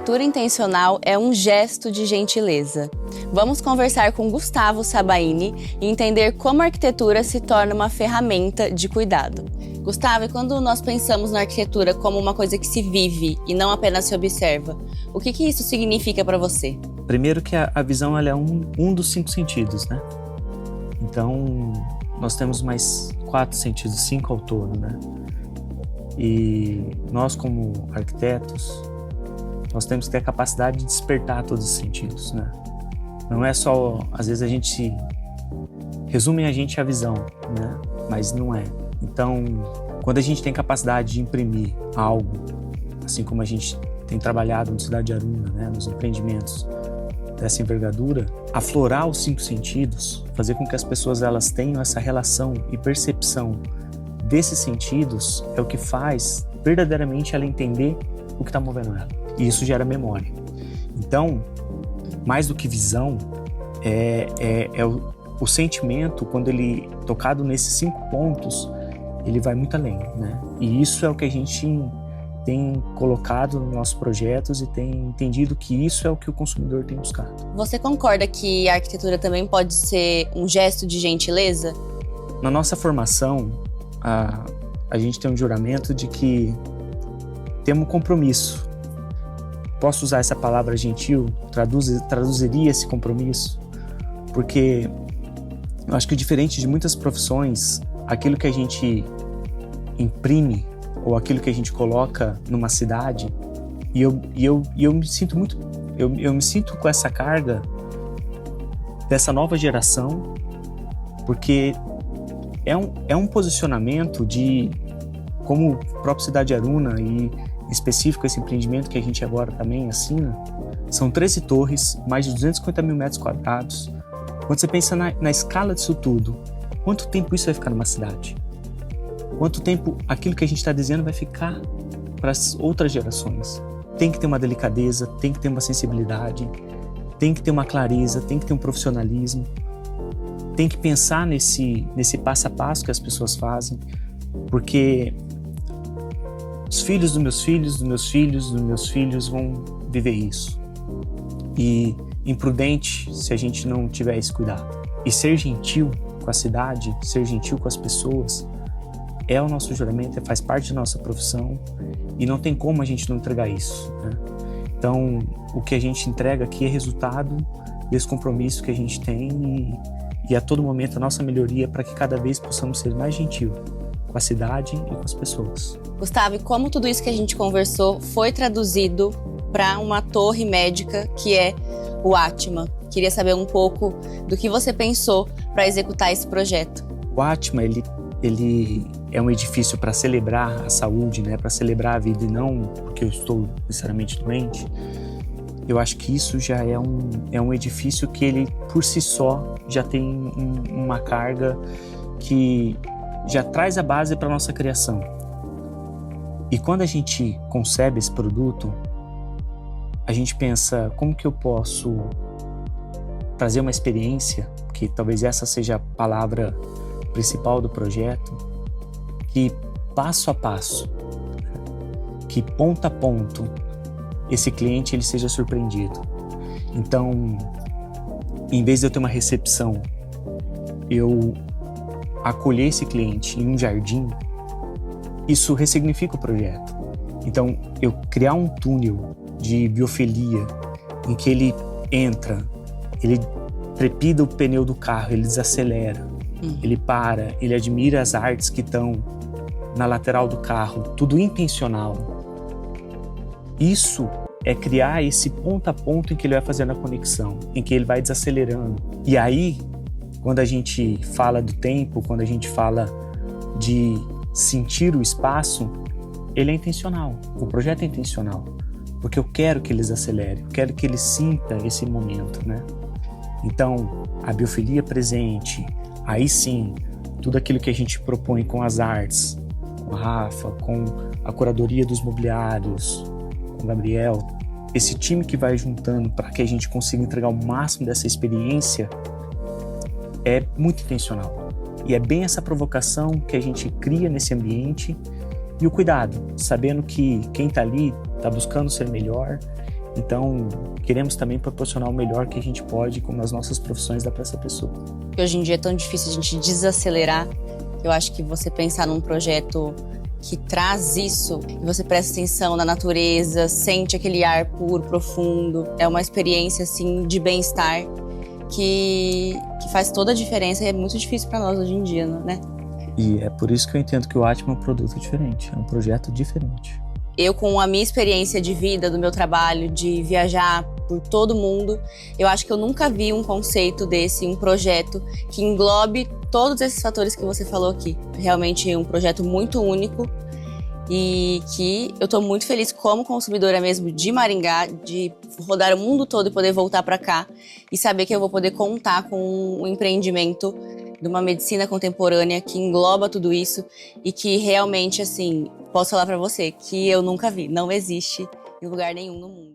arquitetura intencional é um gesto de gentileza. Vamos conversar com Gustavo Sabaini e entender como a arquitetura se torna uma ferramenta de cuidado. Gustavo, e quando nós pensamos na arquitetura como uma coisa que se vive e não apenas se observa, o que isso significa para você? Primeiro que a visão ela é um dos 5 sentidos, né? Então, nós temos mais 4 sentidos, 5 ao todo, né? E nós, como arquitetos, nós temos que ter a capacidade de despertar todos os sentidos, né? Não é só, às vezes a gente resume a visão, né? Mas não é. Então, quando a gente tem capacidade de imprimir algo, assim como a gente tem trabalhado no Cidade de Aruna, né? Nos empreendimentos dessa envergadura, aflorar os 5 sentidos, fazer com que as pessoas elas tenham essa relação e percepção desses sentidos é o que faz verdadeiramente ela entender o que está movendo ela. E isso gera memória. Então, mais do que visão, o sentimento, quando ele tocado nesses 5 pontos, ele vai muito além, né? E isso é o que a gente tem colocado nos nossos projetos e tem entendido que isso é o que o consumidor tem buscado. Você concorda que a arquitetura também pode ser um gesto de gentileza? Na nossa formação, a gente tem um juramento de que temos um compromisso. Posso usar essa palavra gentil? Traduziria esse compromisso? Porque eu acho que diferente de muitas profissões, aquilo que a gente imprime ou aquilo que a gente coloca numa cidade, e eu me sinto muito, eu me sinto com essa carga dessa nova geração, porque é um posicionamento de, como a própria Cidade de Aruna e em específico esse empreendimento que a gente agora também assina, são 13 torres, mais de 250 mil metros quadrados. Quando você pensa na escala disso tudo, quanto tempo isso vai ficar numa cidade? Quanto tempo aquilo que a gente está dizendo vai ficar para as outras gerações? Tem que ter uma delicadeza, tem que ter uma sensibilidade, tem que ter uma clareza, tem que ter um profissionalismo, tem que pensar nesse passo a passo que as pessoas fazem, porque os filhos dos meus filhos, dos meus filhos, dos meus filhos vão viver isso. E imprudente se a gente não tiver esse cuidado. E ser gentil com a cidade, ser gentil com as pessoas, é o nosso juramento, faz parte da nossa profissão e não tem como a gente não entregar isso, né? Então, o que a gente entrega aqui é resultado desse compromisso que a gente tem e a todo momento a nossa melhoria para que cada vez possamos ser mais gentil com a cidade e com as pessoas. Gustavo, e como tudo isso que a gente conversou foi traduzido para uma torre médica que é o Atma? Queria saber um pouco do que você pensou para executar esse projeto. O Atma, ele é um edifício para celebrar a saúde, né? Para celebrar a vida e não porque eu estou necessariamente doente. Eu acho que isso já é um edifício que ele, por si só, já tem uma carga que já traz a base para a nossa criação. E quando a gente concebe esse produto, a gente pensa como que eu posso trazer uma experiência, que talvez essa seja a palavra principal do projeto, que passo a passo, que ponto a ponto, esse cliente ele seja surpreendido. Então, em vez de eu ter uma recepção, eu acolher esse cliente em um jardim, isso ressignifica o projeto. Então, eu criar um túnel de biofilia em que ele entra, ele trepida o pneu do carro, ele desacelera, ele para, ele admira as artes que estão na lateral do carro, tudo intencional. Isso é criar esse ponto a ponto em que ele vai fazendo a conexão, em que ele vai desacelerando. E aí, quando a gente fala do tempo, quando a gente fala de sentir o espaço, ele é intencional, o projeto é intencional, porque eu quero que eles acelerem, eu quero que ele sinta esse momento, né? Então, a biofilia presente, aí sim, tudo aquilo que a gente propõe com as artes, com a Rafa, com a curadoria dos mobiliários, com o Gabriel, esse time que vai juntando para que a gente consiga entregar o máximo dessa experiência é muito intencional. E é bem essa provocação que a gente cria nesse ambiente e o cuidado, sabendo que quem está ali está buscando ser melhor Então, queremos também proporcionar o melhor que a gente pode com as nossas profissões para essa pessoa. Hoje em dia é tão difícil a gente desacelerar. Eu acho que você pensar num projeto que traz isso, e você presta atenção na natureza, sente aquele ar puro, profundo, é uma experiência assim de bem-estar que faz toda a diferença e é muito difícil para nós hoje em dia, né? E é por isso que eu entendo que o Atma é um produto diferente, é um projeto diferente. Eu, com a minha experiência de vida, do meu trabalho, de viajar por todo mundo, eu acho que eu nunca vi um conceito desse, um projeto que englobe todos esses fatores que você falou aqui. Realmente é um projeto muito único e que eu estou muito feliz como consumidora mesmo de Maringá, de rodar o mundo todo e poder voltar para cá e saber que eu vou poder contar com um empreendimento de uma medicina contemporânea que engloba tudo isso e que realmente, assim, posso falar para você que eu nunca vi, não existe em lugar nenhum no mundo.